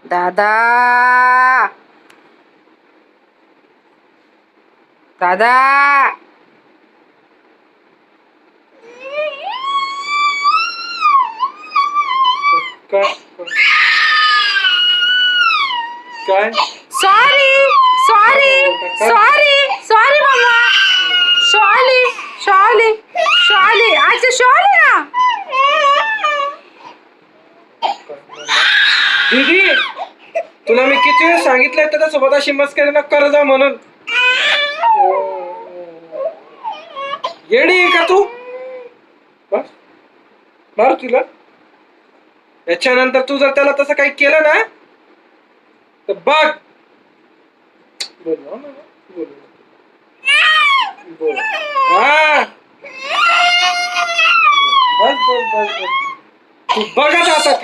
दादा दादा काय काय सॉरी सॉरी सॉरी सॉरी मम्मा शॉली शॉली शॉली अच्छा शॉली ना दीदी तुला मी किती वेळ सांगितलंय त्याच्यासोबत अशी मस्करी न कर जा म्हणून. येडी आहे का तू? बस मार तिला. याच्यानंतर तू जर त्याला तसं काही केलं ना तर बघ. बोल ना, बोल बोल. हा बस बस बस बस तू बघत आता थांब.